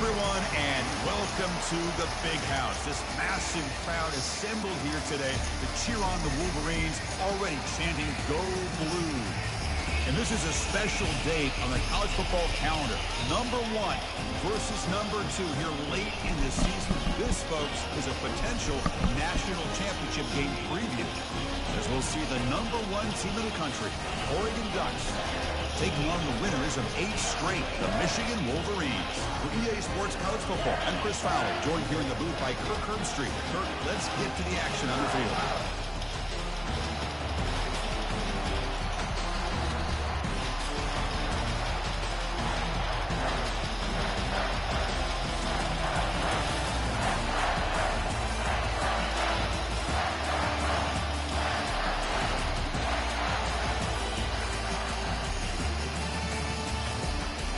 everyone, and welcome to the Big House. This massive crowd assembled here today to cheer on the Wolverines, already chanting, "Go Blue." And this is a special date on the college football calendar. Number 1 versus number 2 here late in the season. This, folks, is a potential national championship game preview, as we'll see the number 1 team in the country, Oregon Ducks, taking on the winners of 8 straight, the Michigan Wolverines. For EA Sports College Football, I'm Chris Fowler, joined here in the booth by Kirk Herbstreit. Kirk, let's get to the action on the field.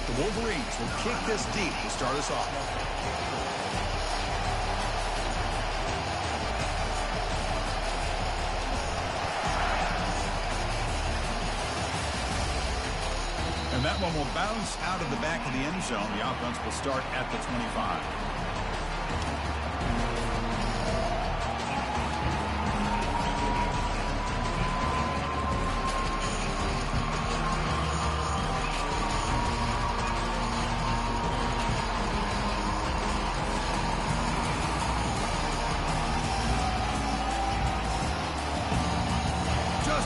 The Wolverines will kick this deep to start us off. And that one will bounce out of the back of the end zone. The offense will start at the 25.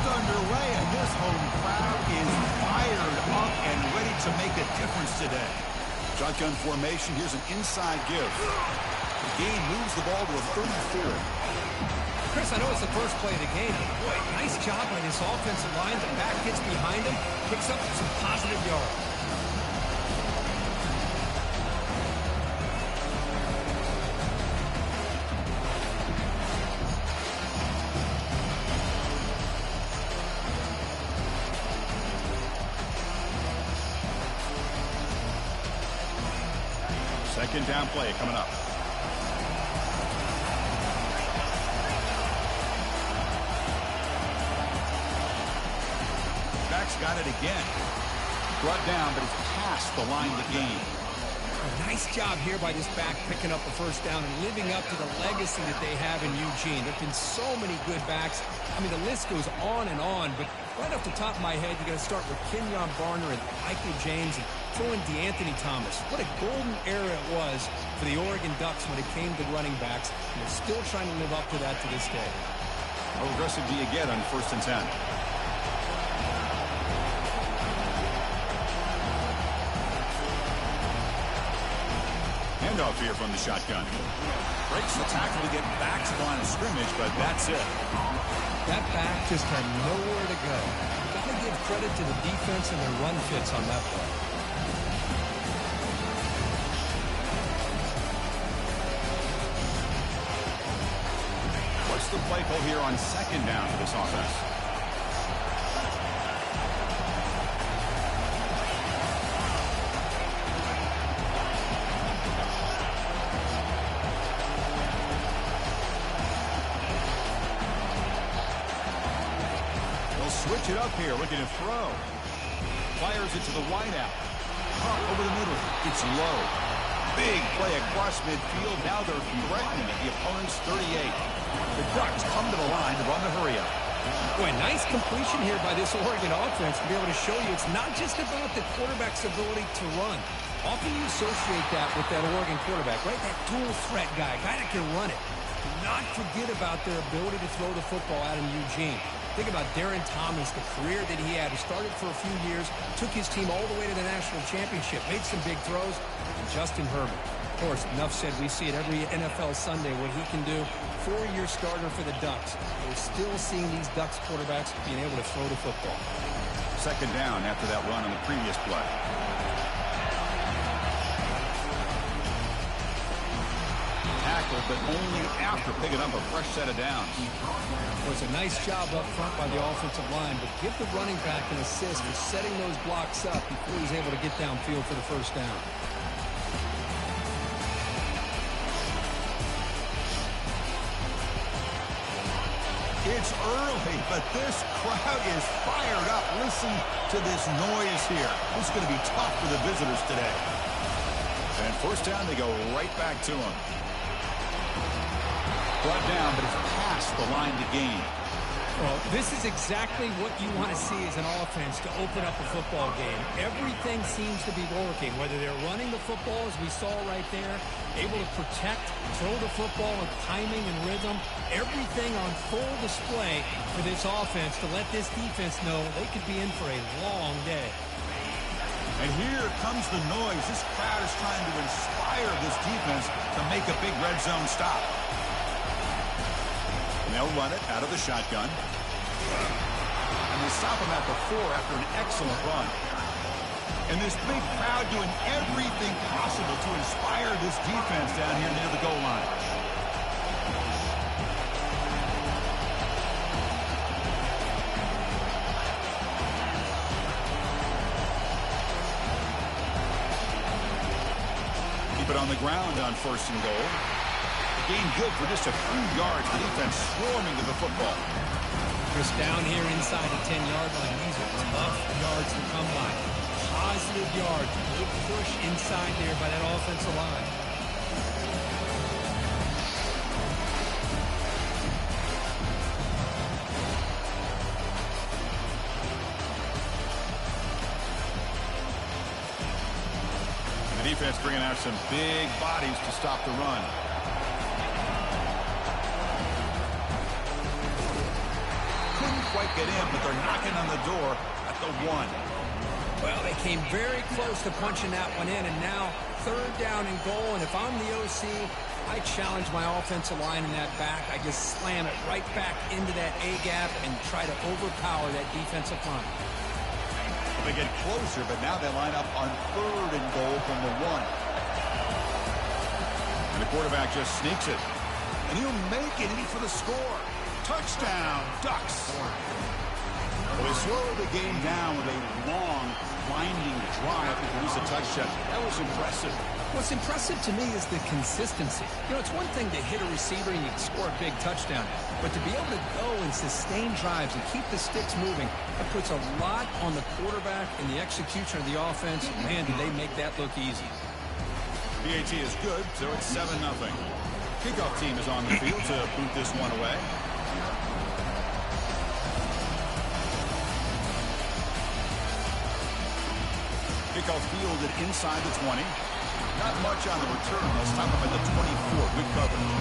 Underway, and this home crowd is fired up and ready to make a difference today. Shotgun formation. Here's an inside give. The game moves the ball to a 34. Chris, I know it's the first play of the game, but boy, nice job by this offensive line. The back gets behind him, picks up some positive yards. Second down play coming up. Back's got it again. Brought down, but it's past the line of the game. Nice job here by this back picking up a first down and living up to the legacy that they have in Eugene. There have been so many good backs. I mean, the list goes on and on, but right off the top of my head, you got to start with Kenyon Barner and Michael James and throw in DeAnthony Thomas. What a golden era it was for the Oregon Ducks when it came to running backs, and they're still trying to live up to that to this day. How aggressive do you get on 1st and 10? Handoff here from the shotgun. Breaks the tackle to get back to the line of scrimmage, but that's it. That back just had nowhere to go. Got to give credit to the defense and their run fits on that play. What's the play call here on 2nd down for this offense? Switch it up here, looking to throw. Fires it to the wideout. Up over the middle. It's low. Big play across midfield. Now they're threatening at the opponent's 38. The Ducks come to the line to run the hurry-up. Boy, nice completion here by this Oregon offense to be able to show you it's not just about the quarterback's ability to run. Often you associate that with that Oregon quarterback, right? That dual threat guy that can run it. Do not forget about their ability to throw the football out in Eugene. Think about Darren Thomas, the career that he had. He started for a few years, took his team all the way to the national championship, made some big throws. And Justin Herbert, of course, enough said. We see it every NFL Sunday what he can do. 4-year starter for the Ducks. We're still seeing these Ducks quarterbacks being able to throw the football. 2nd down after that run on the previous play. Tackled, but only after picking up a fresh set of downs. Well, it's a nice job up front by the offensive line, but give the running back an assist for setting those blocks up before he's able to get downfield for the first down. It's early, but this crowd is fired up. Listen to this noise here. This is going to be tough for the visitors today. And first down, they go right back to him. Brought down, but it's past the line to gain. Well, this is exactly what you want to see as an offense to open up a football game. Everything seems to be working, whether they're running the football, as we saw right there, able to protect, throw the football with timing and rhythm. Everything on full display for this offense to let this defense know they could be in for a long day. And here comes the noise. This crowd is trying to inspire this defense to make a big red zone stop. And they'll run it out of the shotgun. And they stop him at the 4 after an excellent run. And this big crowd doing everything possible to inspire this defense down here near the goal line. Keep it on the ground on 1st and goal. Gain good for just a few yards. The defense swarming to the football. Just down here inside the 10-yard line. These are tough yards to come by. Positive yards. Good push inside there by that offensive line. The defense bringing out some big bodies to stop the run. Quite get in, but they're knocking on the door at the 1. Well, they came very close to punching that one in, and now 3rd down and goal. And if I'm the OC, I challenge my offensive line in that back. I just slam it right back into that A-gap and try to overpower that defensive front. They get closer, but now they line up on 3rd and goal from the 1. And the quarterback just sneaks it. And he'll make it in for the score. Touchdown, Ducks. Well, they slowed the game down with a long, winding drive to produce a touchdown. That was impressive. What's impressive to me is the consistency. You know, it's one thing to hit a receiver and you can score a big touchdown, but to be able to go and sustain drives and keep the sticks moving, that puts a lot on the quarterback and the execution of the offense. Man, do they make that look easy. PAT is good, so it's 7-0. Kickoff team is on the field to boot this one away. Kickoff fielded inside the 20. Not much on the return. They'll stop up at the 24. Good coverage.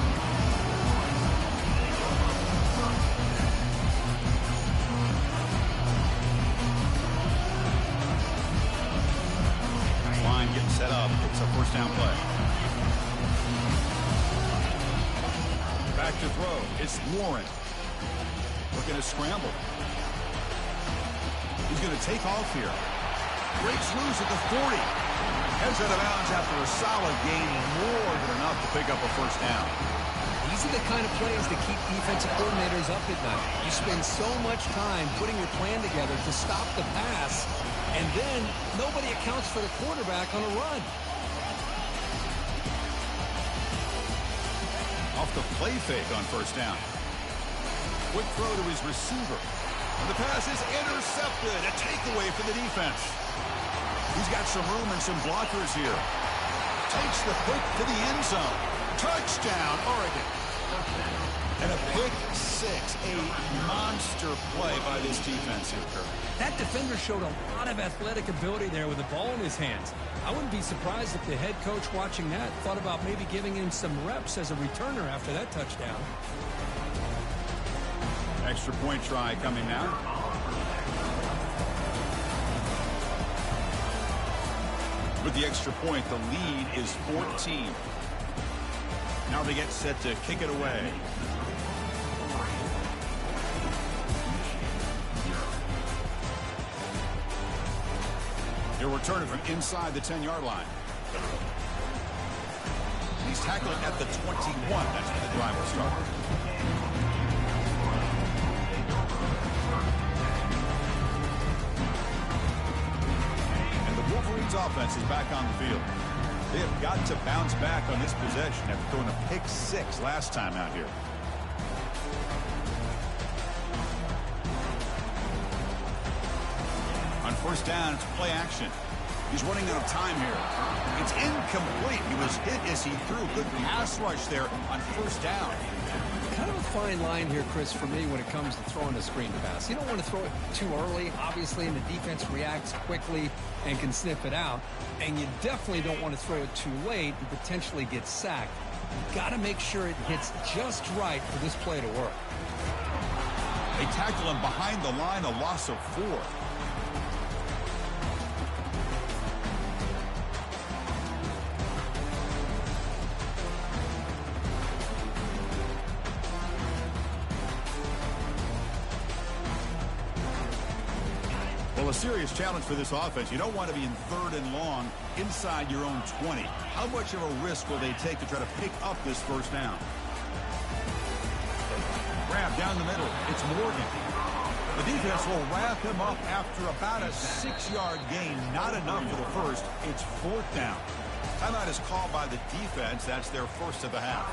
Line getting set up. It's a 1st down play. Back to throw. It's Warren. Looking to scramble. He's going to take off here. Breaks loose at the 40. Heads out of bounds after a solid gain, more than enough to pick up a 1st down. These are the kind of plays that keep defensive coordinators up at night. You spend so much time putting your plan together to stop the pass, and then nobody accounts for the quarterback on a run. Off the play fake on 1st down. Quick throw to his receiver. And the pass is intercepted. A takeaway for the defense. He's got some room and some blockers here. Takes the pick to the end zone. Touchdown, Oregon. And a pick 6. A monster play by this defense here, Kirk. That defender showed a lot of athletic ability there with the ball in his hands. I wouldn't be surprised if the head coach watching that thought about maybe giving him some reps as a returner after that touchdown. Extra point try coming now. With the extra point, the lead is 14. Now they get set to kick it away. He'll return it from inside the 10-yard line. He's tackled at the 21. That's where the drive will start. Wolverines offense is back on the field. They have got to bounce back on this possession after throwing a pick 6 last time out here. On 1st down, it's play action. He's running out of time here. It's incomplete. He was hit as he threw. Good pass rush there on first down. Kind of a fine line here, Chris, for me when it comes to throwing a screen pass. You don't want to throw it too early, obviously, and the defense reacts quickly and can sniff it out. And you definitely don't want to throw it too late and potentially get sacked. You've got to make sure it hits just right for this play to work. They tackle him behind the line, a loss of 4. Well, a serious challenge for this offense. You don't want to be in 3rd and long inside your own 20. How much of a risk will they take to try to pick up this first down? Grab down the middle. It's Morgan. The defense will wrap him up after about a 6-yard gain. Not enough for the first. It's 4th down. Timeout is called by the defense. That's their first of the half.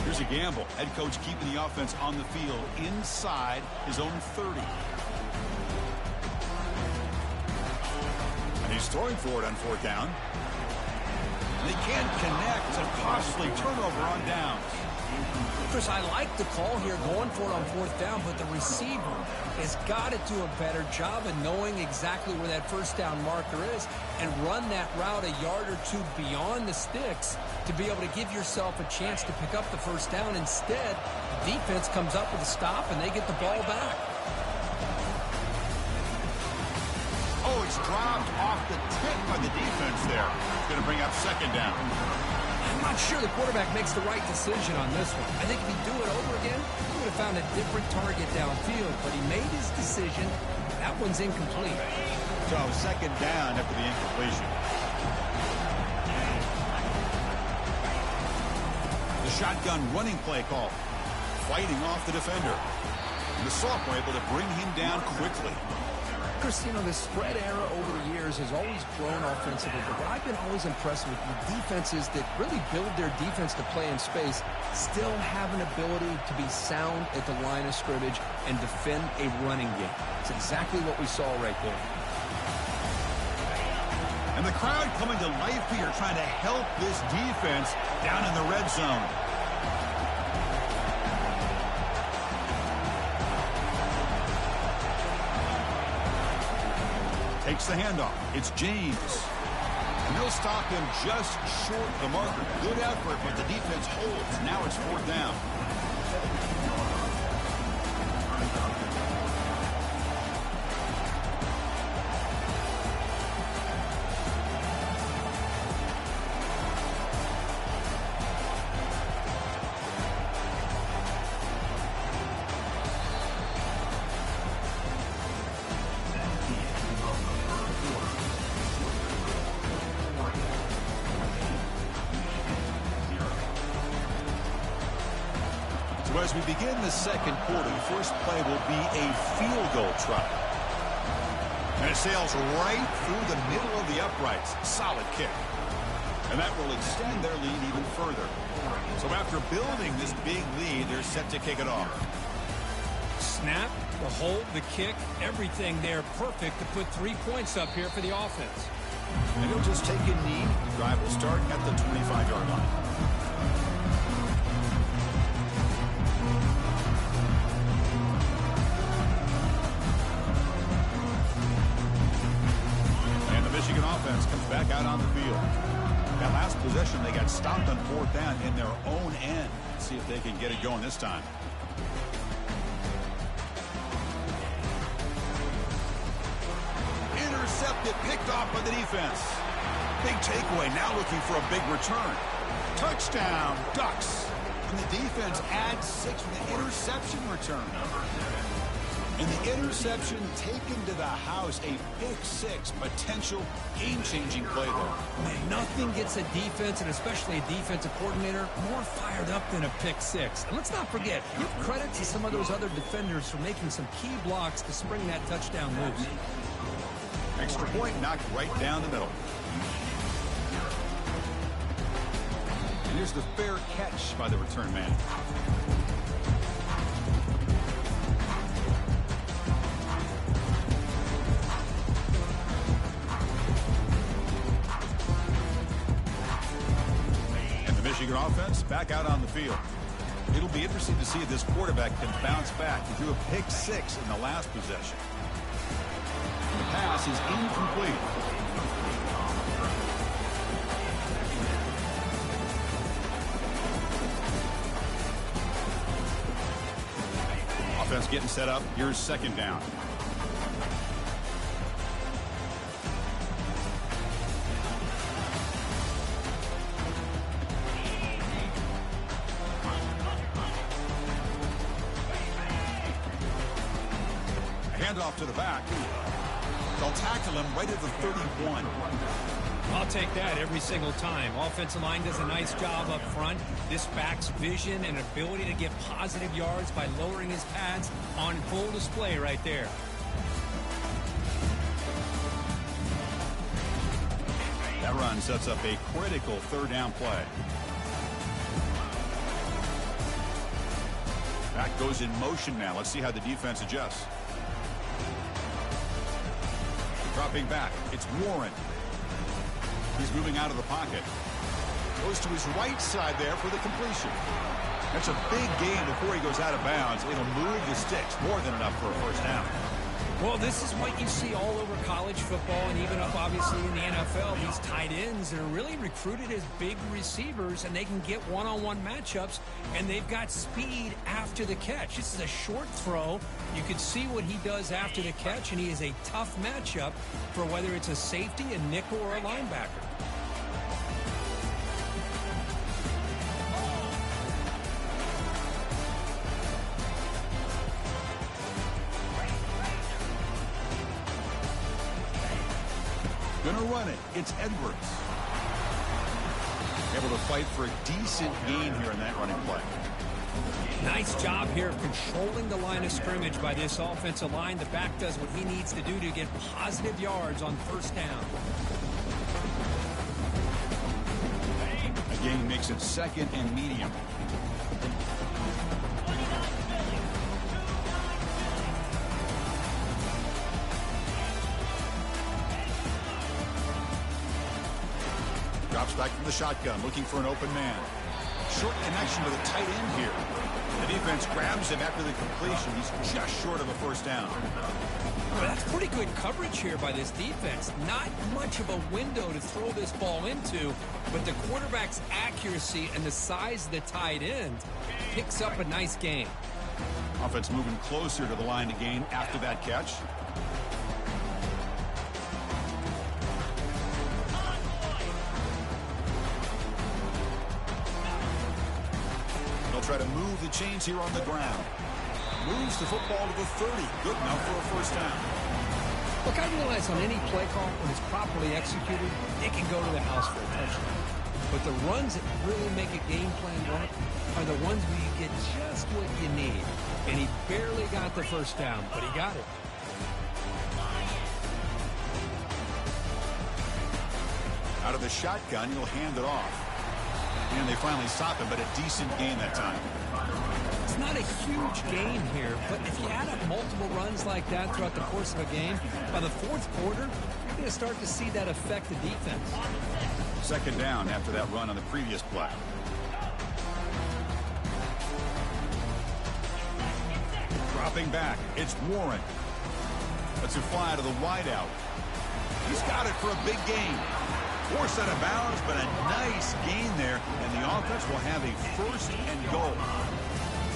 Here's a gamble. Head coach keeping the offense on the field inside his own 30. And he's throwing for it on 4th down. They can't connect. It's a costly turnover on downs. Chris, I like the call here going for it on 4th down, but the receiver has got to do a better job of knowing exactly where that first down marker is and run that route a yard or 2 beyond the sticks to be able to give yourself a chance to pick up the first down. Instead, the defense comes up with a stop and they get the ball back. Oh, it's dropped off the tip by the defense there. It's going to bring up 2nd down. I'm not sure the quarterback makes the right decision on this one. I think if he'd do it over again, he would have found a different target downfield, but he made his decision. That one's incomplete. So 2nd down after the incompletion. The shotgun running play call. Fighting off the defender. And the sophomore able to bring him down quickly. Chris, you know, the spread era over the years has always grown offensively, but what I've been always impressed with the defenses that really build their defense to play in space still have an ability to be sound at the line of scrimmage and defend a running game. It's exactly what we saw right there. And the crowd coming to life here, trying to help this defense down in the red zone. Takes the handoff. It's James. And they'll stop him just short of the marker. Good effort, but the defense holds. Now it's 4th down. So as we begin the 2nd quarter, the first play will be a field goal try. And it sails right through the middle of the uprights. Solid kick. And that will extend their lead even further. So after building this big lead, they're set to kick it off. Snap, the hold, the kick, everything there perfect to put 3 points up here for the offense. And he'll just take a knee. The drive will start at the 25-yard line. Michigan offense comes back out on the field. That last possession, they got stopped on 4th down in their own end. Let's see if they can get it going this time. Intercepted, picked off by the defense. Big takeaway, now looking for a big return. Touchdown, Ducks. And the defense adds 6 with the interception return. And the interception taken to the house, a pick-6, potential game-changing play there. Man, nothing gets a defense, and especially a defensive coordinator, more fired up than a pick-6. And let's not forget, give credit to some of those other defenders for making some key blocks to spring that touchdown loose. Extra point knocked right down the middle. And here's the fair catch by the return man. And the Michigan offense back out on the field. It'll be interesting to see if this quarterback can bounce back. He threw a pick 6 in the last possession. And the pass is incomplete. Offense getting set up. Here's second down. Handoff to the back. They'll tackle him right at the 31. I'll take that every single time. Offensive line does a nice job up front. This back's vision and ability to get positive yards by lowering his pads on full display right there. That run sets up a critical third down play. Back goes in motion now. Let's see how the defense adjusts. Dropping back, it's Warren. He's moving out of the pocket. Goes to his right side there for the completion. That's a big gain before he goes out of bounds. It'll move the sticks, more than enough for a first down. Well, this is what you see all over college football and even up, obviously, in the NFL. These tight ends are really recruited as big receivers, and they can get one-on-one matchups, and they've got speed after the catch. This is a short throw. You can see what he does after the catch, and he is a tough matchup for whether it's a safety, a nickel, or a linebacker. Gonna run it. It's Edwards. Able to fight for a decent gain here in that running play. Nice job here of controlling the line of scrimmage by this offensive line. The back does what he needs to do to get positive yards on first down. A gain makes it second and medium. Drops back from the shotgun, looking for an open man. Short connection to the tight end here. The defense grabs him after the completion. He's just short of a first down. Well, that's pretty good coverage here by this defense. Not much of a window to throw this ball into, but the quarterback's accuracy and the size of the tight end picks up a nice gain. Offense moving closer to the line to gain after that catch. Try to move the chains here on the ground. Moves the football to the 30. Good enough for a first down. Look, I realize on any play call, when it's properly executed, it can go to the house for a touchdown. But the runs that really make a game plan work are the ones where you get just what you need. And he barely got the first down, but he got it. Out of the shotgun, he'll hand it off. And they finally stop him, but a decent gain that time. It's not a huge gain here, but if you add up multiple runs like that throughout the course of a game, by the fourth quarter, you're going to start to see that affect the defense. Second down after that run on the previous play. Dropping back, it's Warren. Lets it fly to the wideout. He's got it for a big gain. Forced out of bounds, but a nice gain there, and the offense will have a first and goal.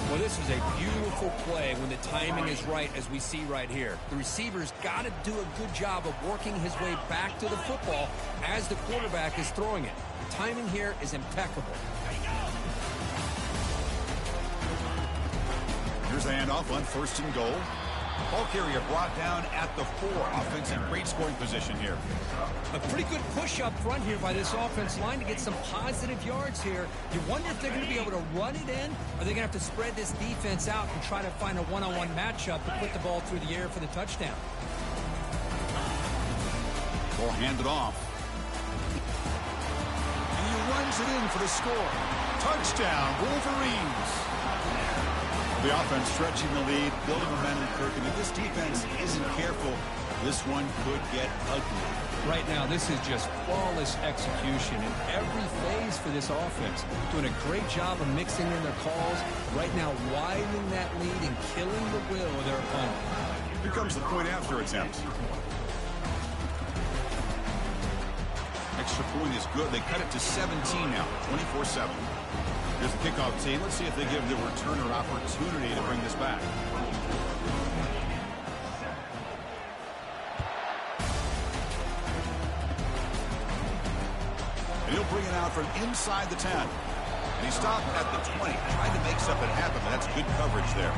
Well, this is a beautiful play when the timing is right, as we see right here. The receiver's got to do a good job of working his way back to the football as the quarterback is throwing it. The timing here is impeccable. Here's the handoff on first and goal. Ball carrier brought down at the 4. Offense in great scoring position here. A pretty good push up front here by this offense line to get some positive yards here. You wonder if they're going to be able to run it in, or they're going to have to spread this defense out and try to find a one-on-one matchup to put the ball through the air for the touchdown. Ball handed off. And you runs it in for the score. Touchdown, Wolverines. The offense stretching the lead, building momentum, Kirk, and if this defense isn't careful, this one could get ugly. Right now, this is just flawless execution in every phase for this offense. Doing a great job of mixing in their calls. Right now, widening that lead and killing the will of their opponent. Here comes the point after attempt. Extra point is good. They cut it to 17 now, 24-7. Here's the kickoff team. Let's see if they give the returner opportunity to bring this back. And he'll bring it out from inside the 10. And he stopped at the 20. Tried to make something happen, but that's good coverage there.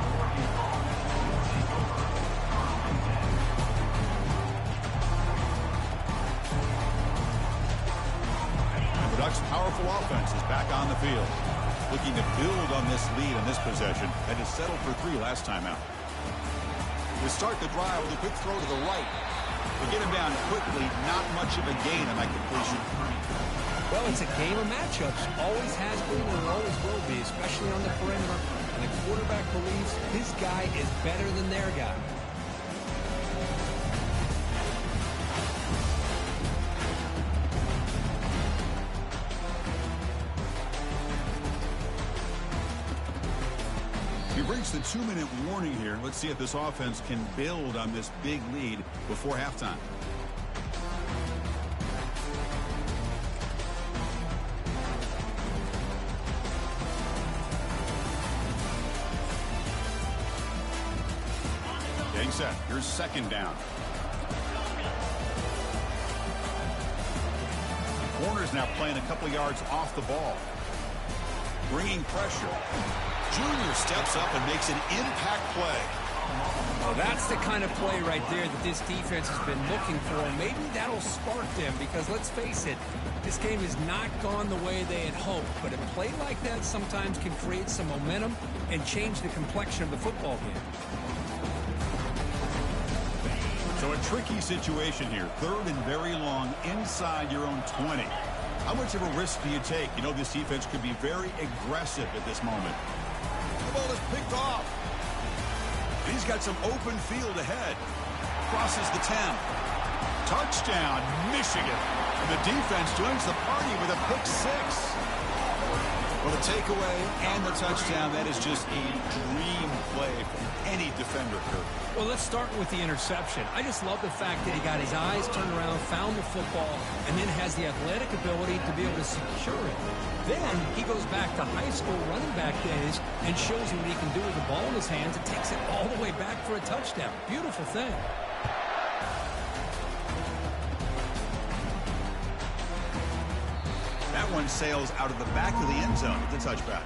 The Ducks' powerful offense is back on the field. Looking to build on this lead in this possession. Had to settle for 3 last time out. To start the drive with a quick throw to the right. They get him down quickly. Not much of a gain on that completion. Well, it's a game of matchups. Always has been and always will be, especially on the perimeter. And the quarterback believes his guy is better than their guy. We've reached the 2-minute warning here. Let's see if this offense can build on this big lead before halftime. Getting set. Here's second down. The corner's now playing a couple of yards off the ball. Bringing pressure. Junior steps up and makes an impact play. Well, that's the kind of play right there that this defense has been looking for. Maybe that'll spark them because, let's face it, this game has not gone the way they had hoped. But a play like that sometimes can create some momentum and change the complexion of the football game. So a tricky situation here. 3rd and very long inside your own 20. How much of a risk do you take? You know, this defense could be very aggressive at this moment. The ball is picked off. And he's got some open field ahead. Crosses the 10. Touchdown, Michigan. And the defense joins the party with a pick 6. Well, the takeaway and the touchdown, that is just a dream play from any defender, Kirk. Well, let's start with the interception. I just love the fact that he got his eyes turned around, found the football, and then has the athletic ability to be able to secure it. Then he goes back to high school running back days and shows you what he can do with the ball in his hands and takes it all the way back for a touchdown. Beautiful thing. That one sails out of the back of the end zone with the touchback.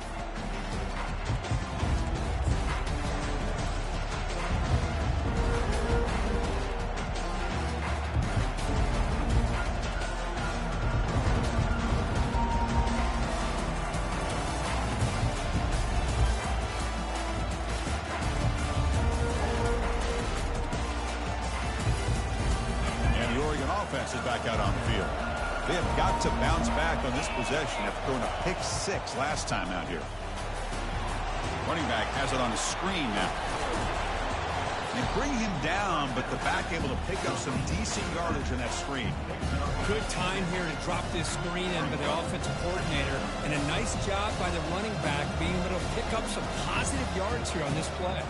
Offense is back out on the field. They have got to bounce back on this possession after throwing a pick 6 last time out here. Running back has it on a screen now. They bring him down, but the back able to pick up some decent yardage in that screen. Good time here to drop this screen in by the offensive coordinator, and a nice job by the running back being able to pick up some positive yards here on this play.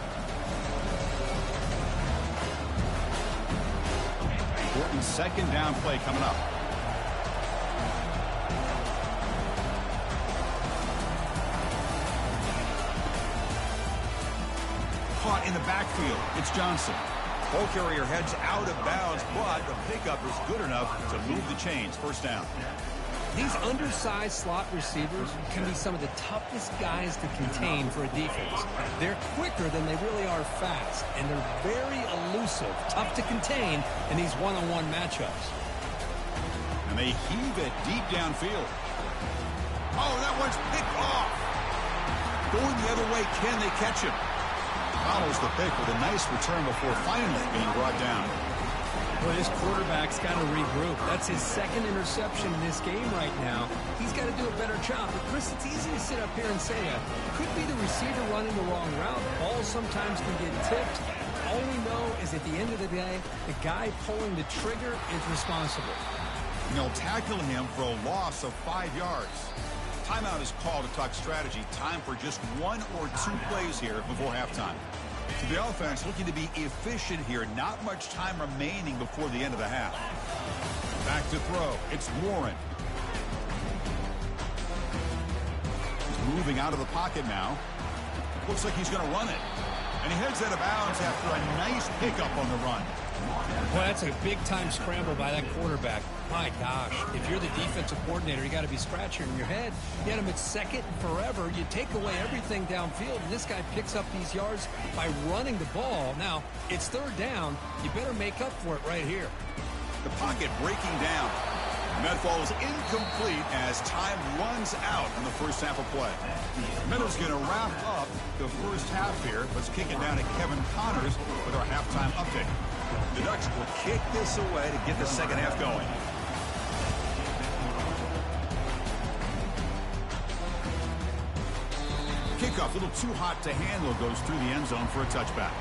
Important second down play coming up. Caught in the backfield. It's Johnson. Ball carrier heads out of bounds, but the pickup is good enough to move the chains. First down. These undersized slot receivers can be some of the toughest guys to contain for a defense. They're quicker than they really are fast, and they're very elusive, tough to contain in these one-on-one matchups. And they heave it deep downfield. Oh, that one's picked off. Going the other way, can they catch him? Follows the pick with a nice return before finally being brought down. Well, this quarterback's got to regroup. That's his second interception in this game right now. He's got to do a better job. But, Chris, it's easy to sit up here and say that. Could be the receiver running the wrong route. Balls sometimes can get tipped. All we know is at the end of the day, the guy pulling the trigger is responsible. And they'll tackle him for a loss of 5 yards. Timeout is called to talk strategy. Time for just 1 or 2 plays here before halftime. So the offense looking to be efficient here. Not much time remaining before the end of the half. Back to throw. It's Warren. He's moving out of the pocket now. Looks like he's going to run it. And he heads out of bounds after a nice pickup on the run. Well, that's a big-time scramble by that quarterback. My gosh, if you're the defensive coordinator, you got to be scratching your head. You had him at second and forever. You take away everything downfield, and this guy picks up these yards by running the ball. Now, it's third down. You better make up for it right here. The pocket breaking down. And that ball is incomplete as time runs out in the first half of play. Meadow's going to wrap up the first half here. Let's kick it down to Kevin Connors with our halftime update. The Ducks will kick this away to get the second half going. Kickoff, a little too hot to handle, goes through the end zone for a touchback.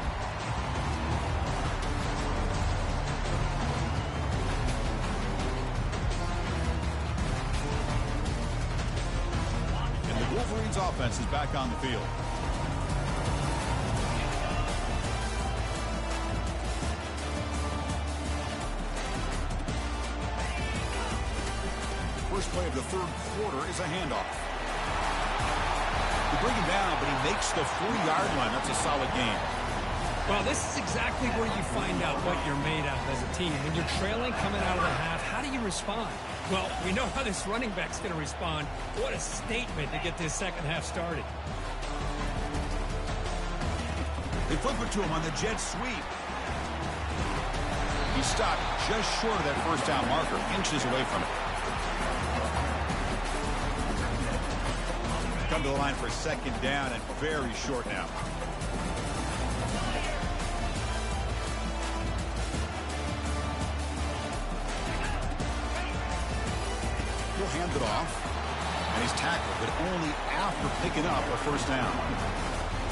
And the Wolverines offense is back on the field. First play of the third quarter is a handoff. They bring him down, but he makes the 4-yard line. That's a solid gain. Well, this is exactly where you find out what you're made of as a team. When you're trailing coming out of the half, how do you respond? Well, we know how this running back's going to respond. What a statement to get this second half started. They flip it to him on the jet sweep. He stopped just short of that first down marker, inches away from it. Come to the line for a second down and very short now. He'll hand it off. And he's tackled, but only after picking up a first down.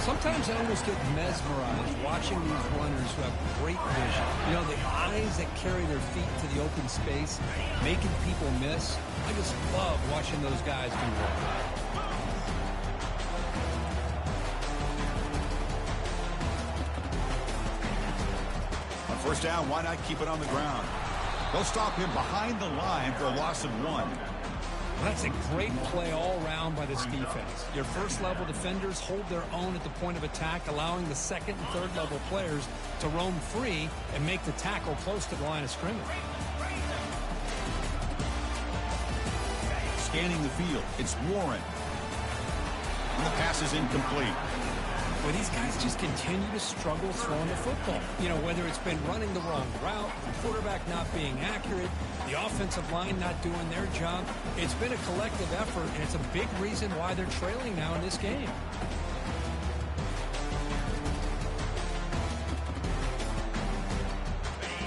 Sometimes I almost get mesmerized watching these runners who have great vision. You know, the eyes that carry their feet to the open space, making people miss. I just love watching those guys do that. First down, why not keep it on the ground? They'll stop him behind the line for a loss of 1. That's a great play all around by this defense. Your first-level defenders hold their own at the point of attack, allowing the second and third-level players to roam free and make the tackle close to the line of scrimmage. Scanning the field, it's Warren. And the pass is incomplete. Well, these guys just continue to struggle throwing the football. You know, whether it's been running the wrong route, the quarterback not being accurate, the offensive line not doing their job. It's been a collective effort, and it's a big reason why they're trailing now in this game.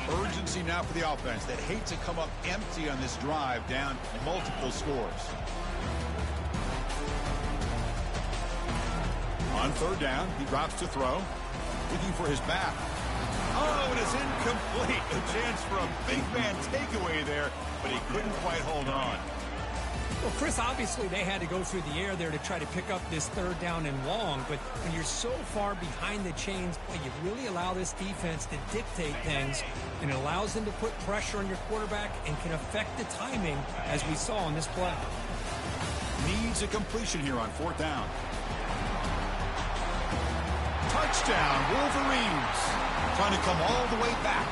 Urgency now for the offense that hate to come up empty on this drive, down multiple scores. On third down, he drops to throw, looking for his back. Oh, it is incomplete. A chance for a big man takeaway there, but he couldn't quite hold on. Well, Chris, obviously they had to go through the air there to try to pick up this third down and long, but when you're so far behind the chains, boy, you really allow this defense to dictate things, and it allows them to put pressure on your quarterback and can affect the timing, as we saw in this play. Needs a completion here on fourth down. Touchdown, Wolverines. Trying to come all the way back.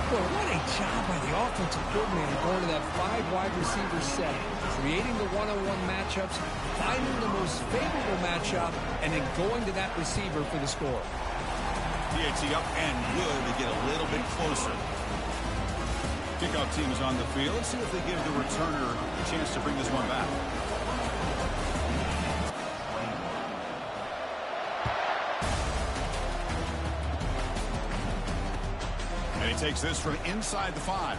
Well, what a job by the offensive coordinator going to that 5-wide receiver set, creating the one-on-one matchups, finding the most favorable matchup, and then going to that receiver for the score. PAT up and good to get a little bit closer. Kickoff team is on the field. Let's see if they give the returner a chance to bring this one back. takes this from inside the 5.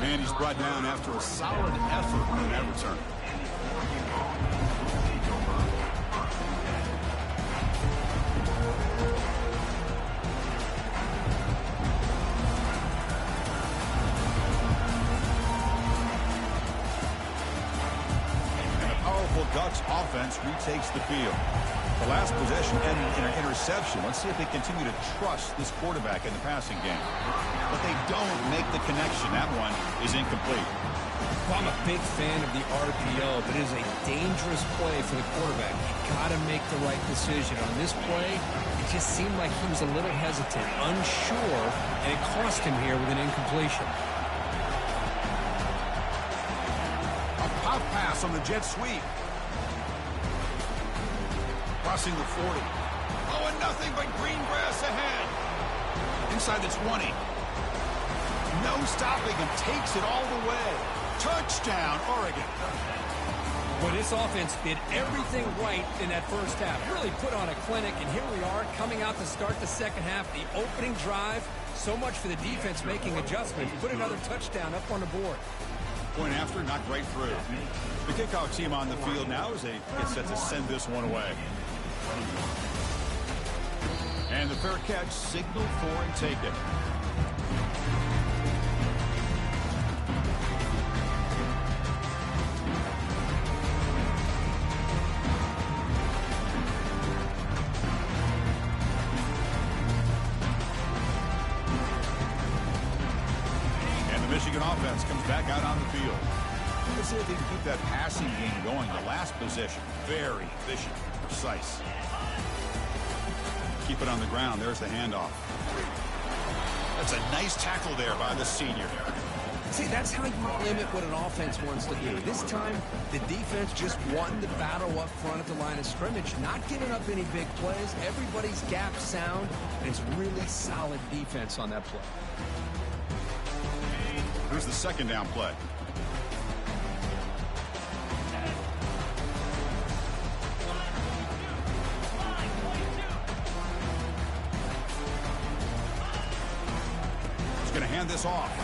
And he's brought down after a solid effort on that return. And the powerful Ducks offense retakes the field. The last possession ended in an interception. Let's see if they continue to trust this quarterback in the passing game. But they don't make the connection. That one is incomplete. Well, I'm a big fan of the RPO, but it is a dangerous play for the quarterback. You got to make the right decision. On this play, it just seemed like he was a little hesitant, unsure, and it cost him here with an incompletion. A pop pass on the jet sweep. Crossing the 40. Oh, and nothing but green grass ahead. Inside the 20. No stopping him. Takes it all the way. Touchdown, Oregon. Well, this offense did everything right in that first half. Really put on a clinic, and here we are coming out to start the second half. The opening drive, so much for the defense making adjustments. Put another touchdown up on the board. Point after, knocked right through. The kickoff team on the field now as they get set to send this one away. And the fair catch signaled for and taken. And the Michigan offense comes back out on the field. Let's see if they can keep that passing game going. The last possession, very efficient, precise. Keep it on the ground. There's the handoff. That's a nice tackle there by the senior. See, that's how you limit what an offense wants to do. This time, the defense just won the battle up front at the line of scrimmage, not giving up any big plays. Everybody's gap sound, and it's really solid defense on that play. Here's the second down play. Going to hand this off.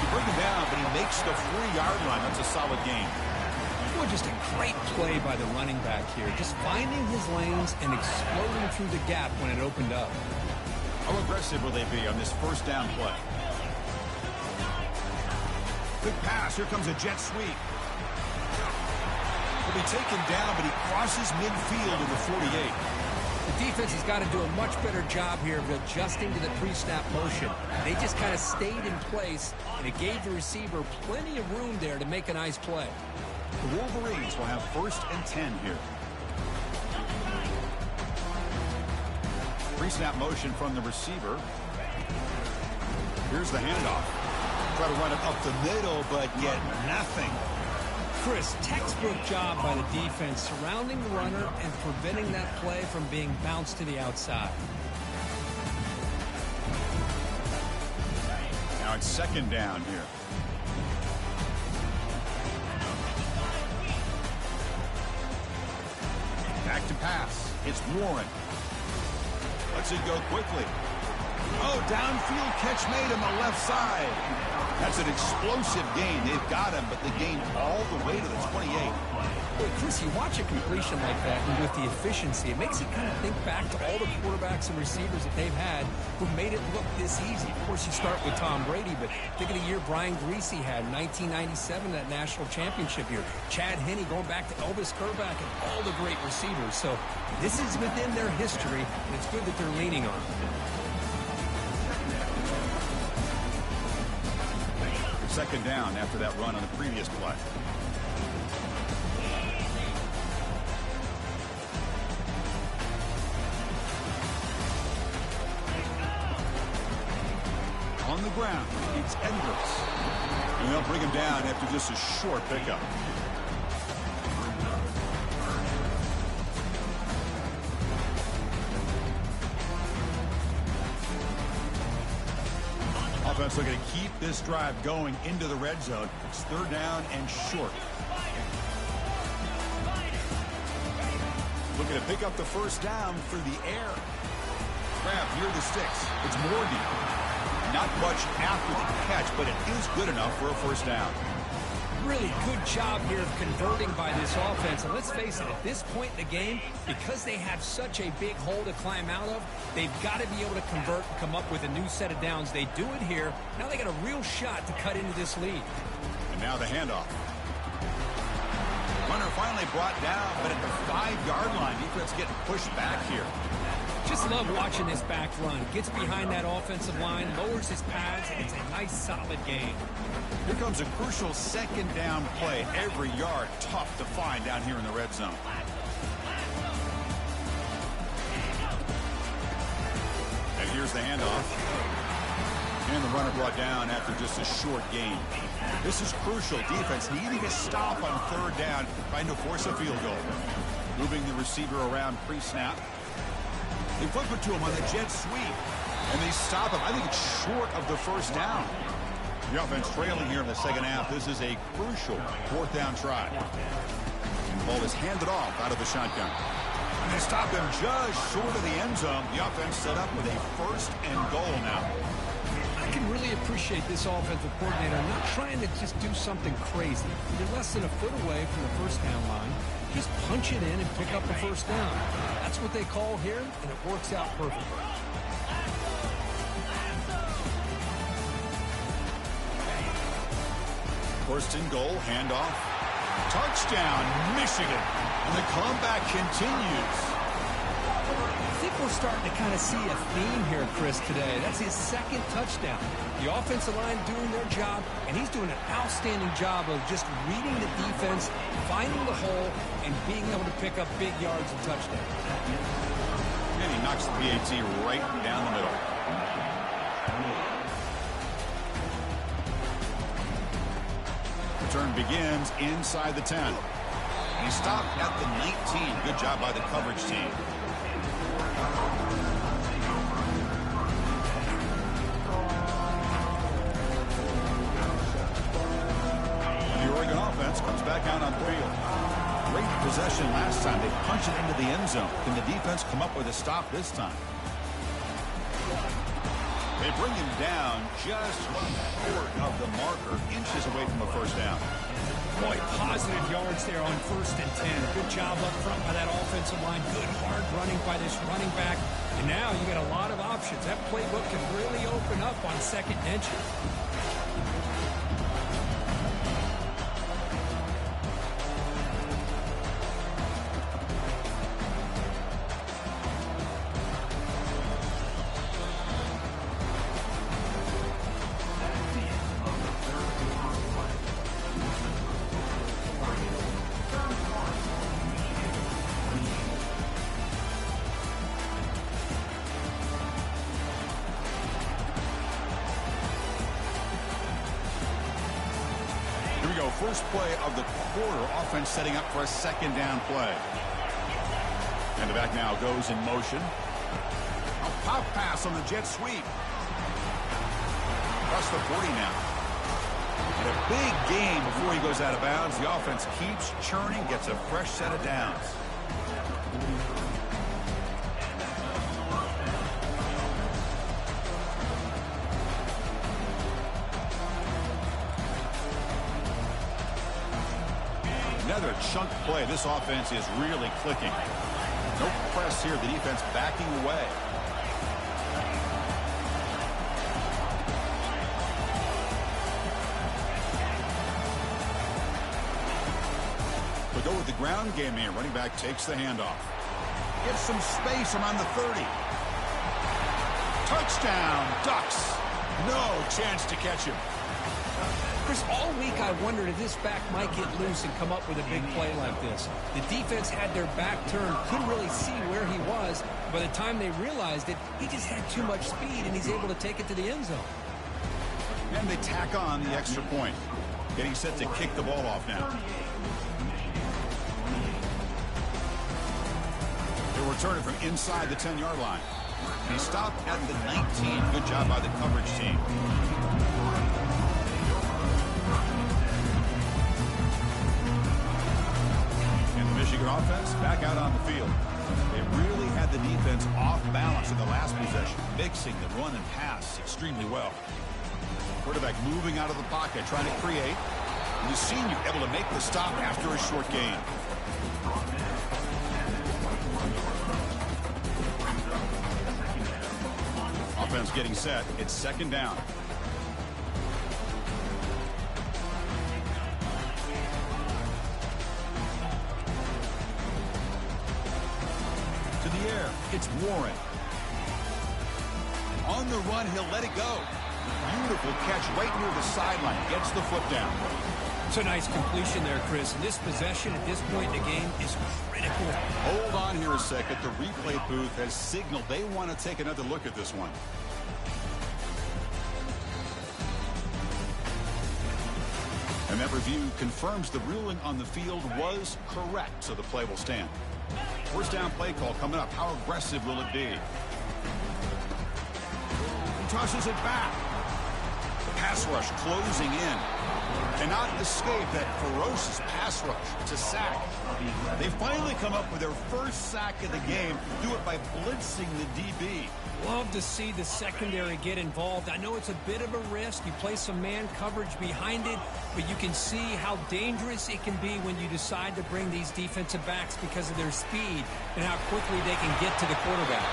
You bring him down, but he makes the 3-yard line. That's a solid game. Well, just a great play by the running back here. Just finding his lanes and exploding through the gap when it opened up. How aggressive will they be on this first down play? Good pass. Here comes a jet sweep. He'll be taken down, but he crosses midfield to the 48. The defense has got to do a much better job here of adjusting to the pre-snap motion. They just kind of stayed in place, and it gave the receiver plenty of room there to make a nice play. The Wolverines will have 1st and 10 here. Pre-snap motion from the receiver. Here's the handoff. Try to run it up the middle, but yet nothing. Chris, textbook job by the defense surrounding the runner and preventing that play from being bounced to the outside. Now it's second down here. Back to pass. It's Warren. Lets it go quickly. Oh, downfield catch made on the left side. That's an explosive gain. They've got him, but they gain all the way to the 28. Well, Chris, you watch a completion like that, and with the efficiency, it makes you kind of think back to all the quarterbacks and receivers that they've had who made it look this easy. Of course, you start with Tom Brady, but think of the year Brian Greasy had in 1997, that national championship year. Chad Henne going back to Elvis Kerback and all the great receivers. So this is within their history, and it's good that they're leaning on it. Second down after that run on the previous play. On the ground, it's Endless. And they'll bring him down after just a short pickup. Offense looking to keep this drive going into the red zone. It's 3rd down and short. Looking to pick up the first down through the air. grab near the sticks. It's Morgan. Not much after the catch, but it is good enough for a first down. Really good job here of converting by this offense. And let's face it, at this point in the game, because they have such a big hole to climb out of, they've got to be able to convert and come up with a new set of downs. They do it here. Now they got a real shot to cut into this lead. And now the handoff. Runner finally brought down, but at the 5-yard line, defense getting pushed back here. Just love watching this back run. Gets behind that offensive line, lowers his pads, and it's a nice, solid game. Here comes a crucial second down play. Every yard tough to find down here in the red zone. And here's the handoff. And the runner brought down after just a short gain. This is crucial. Defense needing a stop on third down, trying to force a field goal. Moving the receiver around pre-snap. They flip it to him on the jet sweep, and they stop him. I think it's short of the first down. The offense trailing here in the second half. This is a crucial fourth down try. The ball is handed off out of the shotgun. And they stop him just short of the end zone. The offense set up with a first and goal now. I can really appreciate this offensive coordinator not trying to just do something crazy. You're less than a foot away from the first down line. Just punch it in and pick up the first down. That's what they call here, and it works out perfectly. First and goal, handoff. Touchdown, Michigan. And the comeback continues. I think we're starting to kind of see a theme here, Chris, today. That's his second touchdown. The offensive line doing their job, and he's doing an outstanding job of just reading the defense, finding the hole, and being able to pick up big yards and touchdowns. And he knocks the PAT right down the middle. Return begins inside the 10. He stopped at the 19. Good job by the coverage team. The Oregon offense comes back out on the field. Great possession last time. They punched it into the end zone. Can the defense come up with a stop this time? They bring him down just short of the marker, inches away from a first down. Boy, positive yards there on 1st and 10. Good job up front by that offensive line. Good hard running by this running back. And now you got a lot of options. That playbook can really open up on second and inches. First play of the quarter, offense setting up for a second down play. And the back now goes in motion. A pop pass on the jet sweep. Across the 40 now. And a big gain before he goes out of bounds. The offense keeps churning, gets a fresh set of downs. Another chunk play. This offense is really clicking. No press here. The defense backing away. We go with the ground game here. Running back takes the handoff. Gets some space around the 30. Touchdown, Ducks. No chance to catch him. Chris, all week I wondered if this back might get loose and come up with a big play like this. The defense had their back turned, couldn't really see where he was. By the time they realized it, he just had too much speed, and he's able to take it to the end zone. And they tack on the extra point. Getting set to kick the ball off now. They'll return it from inside the 10-yard line. He stopped at the 19. Good job by the coverage team. And the Michigan offense back out on the field. They really had the defense off balance in the last possession, mixing the run and pass extremely well. Quarterback moving out of the pocket, trying to create. And the senior able to make the stop after a short gain. Offense getting set. It's second down. To the air. It's Warren. On the run, he'll let it go. Beautiful catch right near the sideline. Gets the foot down. It's a nice completion there, Chris. And this possession at this point in the game is critical. Hold on here a second. The replay booth has signaled they want to take another look at this one. And that review confirms the ruling on the field was correct, so the play will stand. First down play call coming up. How aggressive will it be? He tosses it back. The pass rush closing in. Cannot escape that ferocious pass rush. It's a sack. They finally come up with their first sack of the game. Do it by blitzing the DB. Love to see the secondary get involved. I know it's a bit of a risk. You play some man coverage behind it, but you can see how dangerous it can be when you decide to bring these defensive backs because of their speed and how quickly they can get to the quarterback.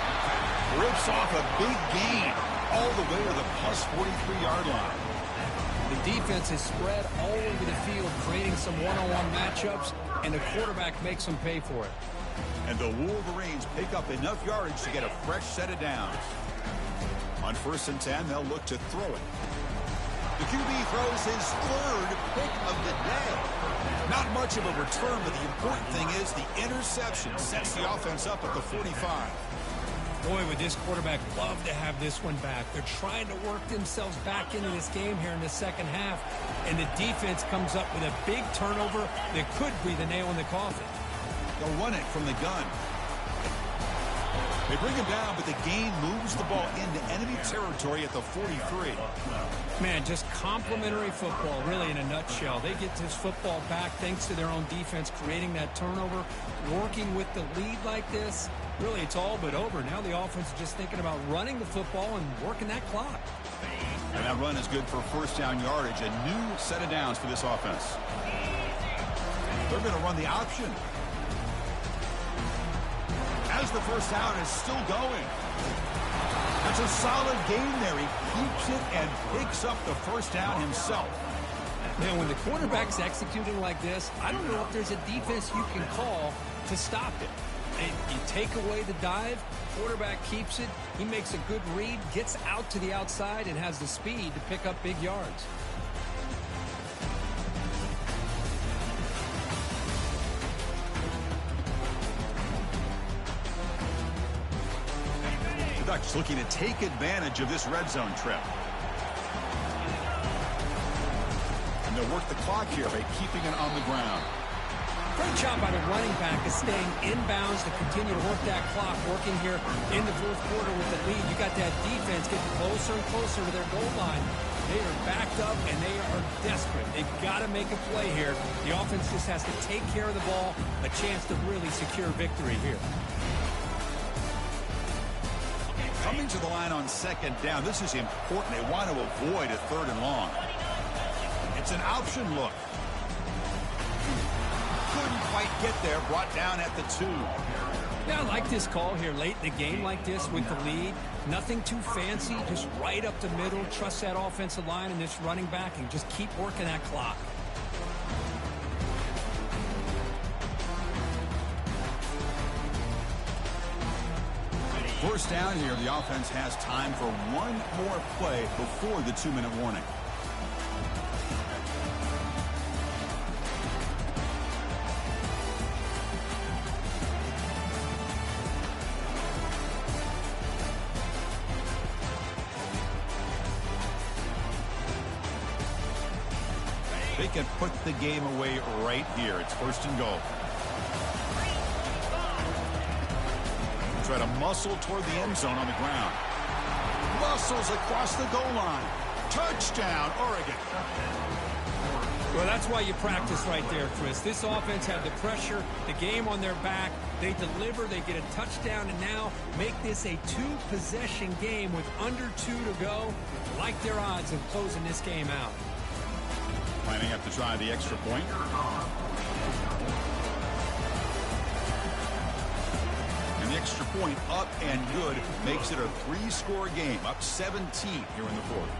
Rips off a big gain all the way to the plus 43-yard line. The defense is spread all over the field, creating some one-on-one matchups, and the quarterback makes them pay for it. And the Wolverines pick up enough yardage to get a fresh set of downs. On 1st and 10, they'll look to throw it. The QB throws his third pick of the day. Not much of a return, but the important thing is the interception sets the offense up at the 45. Boy, would this quarterback love to have this one back. They're trying to work themselves back into this game here in the second half, and the defense comes up with a big turnover that could be the nail in the coffin. They'll run it from the gun. They bring him down, but the gain moves the ball into enemy territory at the 43. Man, just complimentary football, really, in a nutshell. They get this football back thanks to their own defense, creating that turnover, working with the lead like this. Really, it's all but over. Now the offense is just thinking about running the football and working that clock. And that run is good for first down yardage. A new set of downs for this offense. They're going to run the option. As the first down is still going. That's a solid gain there. He keeps it and picks up the first down himself. Now, when the quarterback's executing like this, I don't know if there's a defense you can call to stop it. You take away the dive, quarterback keeps it, he makes a good read, gets out to the outside, and has the speed to pick up big yards. The Ducks looking to take advantage of this red zone trip. And they'll work the clock here by keeping it on the ground. Great job by the running back of staying inbounds to continue to work that clock, working here in the fourth quarter with the lead. You got that defense getting closer and closer to their goal line. They are backed up, and they are desperate. They've got to make a play here. The offense just has to take care of the ball, a chance to really secure victory here. Coming to the line on second down, this is important. They want to avoid a third and long. It's an option look. Couldn't quite get there, brought down at the 2. Yeah, I like this call here late in the game like this with the lead. Nothing too fancy, just right up the middle. Trust that offensive line and this running back and just keep working that clock. First down here, the offense has time for one more play before the 2-minute warning. They can put the game away right here. It's first and goal. Try to muscle toward the end zone on the ground. Muscles across the goal line. Touchdown, Oregon. Well, that's why you practice right there, Chris. This offense had the pressure, the game on their back. They deliver, they get a touchdown, and now make this a two-possession game with under 2 to go. Like their odds of closing this game out. Lining up to try the extra point. And the extra point up and good makes it a 3-score game, up 17 here in the fourth.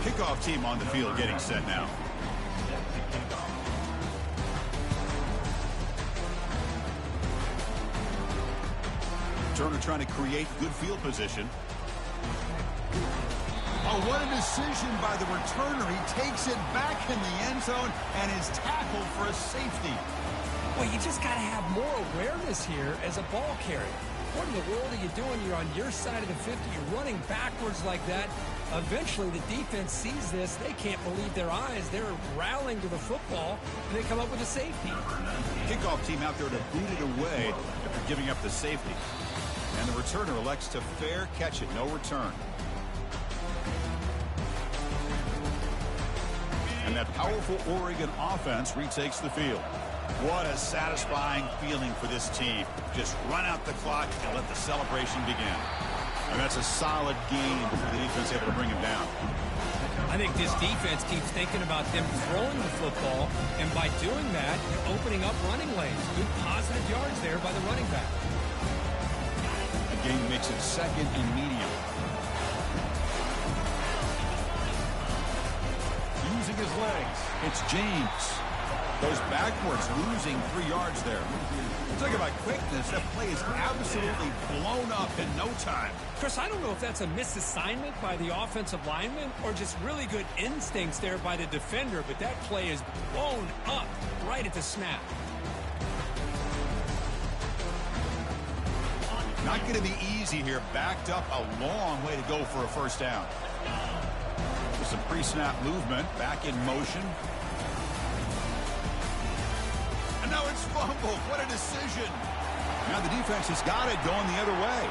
Kickoff team on the field getting set now. Turner trying to create good field position. Oh, what a decision by the returner. He takes it back in the end zone and is tackled for a safety. Well, you just got to have more awareness here as a ball carrier. What in the world are you doing? You're on your side of the 50. You're running backwards like that. Eventually, the defense sees this. They can't believe their eyes. They're rallying to the football, and they come up with a safety. Kickoff team out there to boot it away after giving up the safety. And the returner elects to fair catch it. No return. And that powerful Oregon offense retakes the field. What a satisfying feeling for this team. Just run out the clock and let the celebration begin. And that's a solid game for the defense able to bring him down. I think this defense keeps thinking about them throwing the football, and by doing that, you're opening up running lanes. Good positive yards there by the running back. The game makes it 2nd and medium. Using his legs, it's James. Goes backwards, losing 3 yards there. Talk about quickness. That play is absolutely blown up in no time. Chris, I don't know if that's a misassignment by the offensive lineman or just really good instincts there by the defender, but that play is blown up right at the snap. Not going to be easy here. Backed up a long way to go for a first down. With some pre-snap movement, back in motion. And now it's fumbled. What a decision. Now the defense has got it going the other way.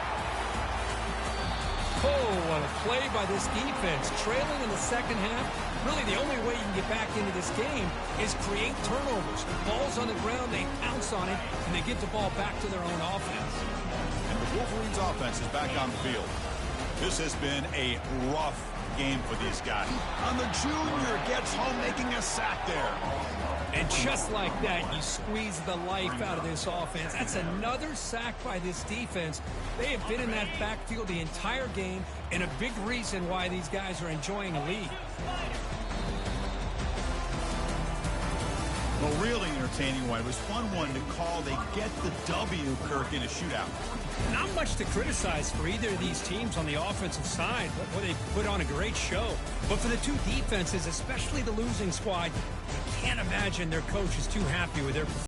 Oh, what a play by this defense. Trailing in the second half. Really, the only way you can get back into this game is create turnovers. Ball's on the ground, they pounce on it, and they get the ball back to their own offense. And the Wolverines offense is back on the field. This has been a rough game for these guys. And the junior gets home making a sack there. And just like that, you squeeze the life out of this offense. That's another sack by this defense. They have been in that backfield the entire game, and a big reason why these guys are enjoying a lead. Well, really entertaining one. It was fun one to call. They get the W, Kirk, in a shootout. Not much to criticize for either of these teams on the offensive side. Well, they put on a great show. But for the two defenses, especially the losing squad, you can't imagine their coach is too happy with their performance.